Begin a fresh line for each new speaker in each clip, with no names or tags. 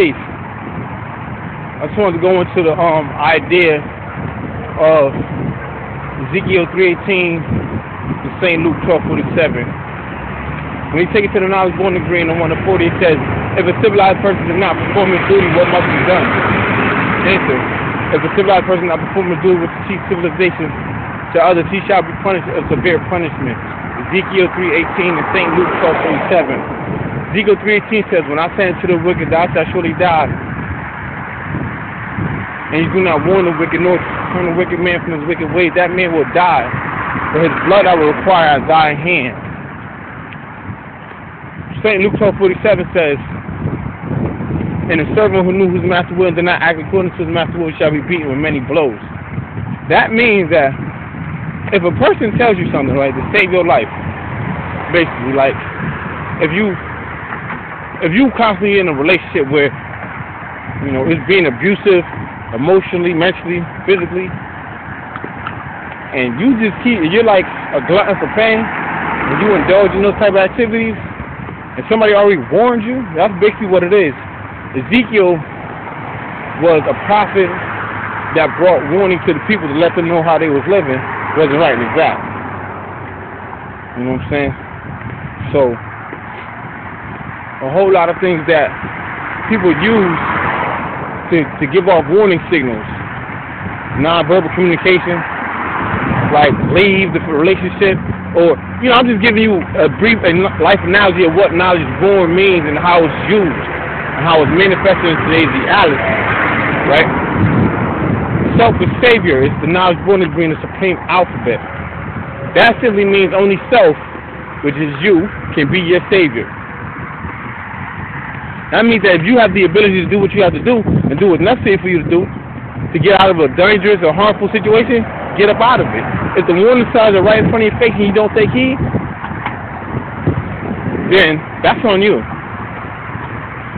safe. I just wanted to go into the idea of Ezekiel 3:18 and St. Luke 12:47. When you take it to the knowledge born degree in the 1 to 40, it says, if a civilized person does not perform his duty, what must be done? Answer. If a civilized person does not perform his duty with the chief civilization to others, he shall be punished a severe punishment. Ezekiel 3:18 and St. Luke 12:47. Ezekiel 3:18 says, when I say unto the wicked, thou shalt surely die, and you do not warn the wicked, nor turn the wicked man from his wicked ways, that man will die, for his blood I will require at thy hand. St. Luke 12:47 says, and a servant who knew his master will and did not act according to his master will shall be beaten with many blows. That means that if a person tells you something, right, to save your life, basically, like, if you constantly in a relationship where, you know, it's being abusive, emotionally, mentally, physically, and you just you're like a glutton for pain, and you indulge in those type of activities, and somebody already warned you, that's basically what it is. Ezekiel was a prophet that brought warning to the people to let them know how they was living wasn't right and exact. You know what I'm saying? So, a whole lot of things that people use to give off warning signals. Non-verbal communication, like leave the relationship, or, you know, I'm just giving you a brief life analogy of what knowledge born means and how it's used and how it's manifested in today's reality, right? Self is Savior. It's the knowledge born degree in the supreme alphabet. That simply means only self, which is you, can be your Savior. That means that if you have the ability to do what you have to do and do what's necessary for you to do to get out of a dangerous or harmful situation, get up out of it. If the warning signs are right in front of your face and you don't take heed, then that's on you.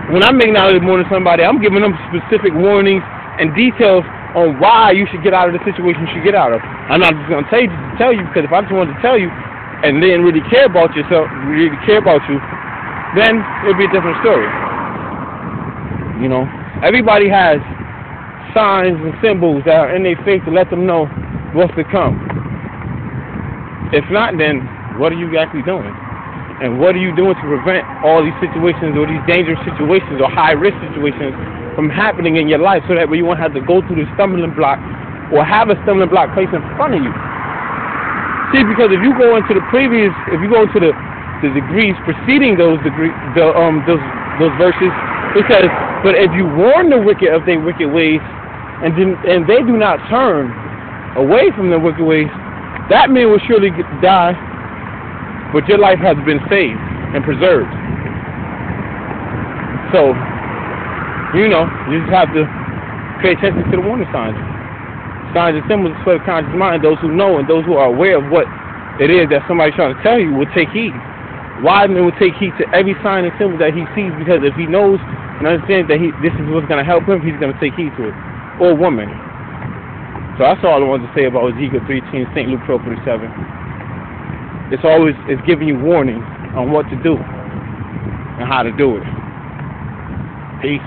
When I make knowledge warning to somebody, I'm giving them specific warnings and details on why you should get out of the situation you should get out of. I'm not just going to tell you because if I just wanted to tell you and didn't really care about yourself, really care about you, then it would be a different story. You know, everybody has signs and symbols that are in their faith to let them know what's to come. If not, then what are you actually doing? And what are you doing to prevent all these situations or these dangerous situations or high-risk situations from happening in your life so that way you won't have to go through the stumbling block or have a stumbling block placed in front of you? See, because if you go into the degrees preceding those verses, it says, but if you warn the wicked of their wicked ways, and they do not turn away from their wicked ways, that man will surely die, but your life has been saved and preserved. So, you know, you just have to pay attention to the warning signs. Signs and symbols for the conscious mind. Those who know and those who are aware of what it is that somebody's trying to tell you will take heed. Wiseman will take heed to every sign and symbol that he sees, because if he knows and understands that this is what's going to help him, he's going to take heed to it. Or woman. So that's all I wanted to say about Ezekiel 3:18, St. Luke 12:47. It's giving you warning on what to do and how to do it. Peace.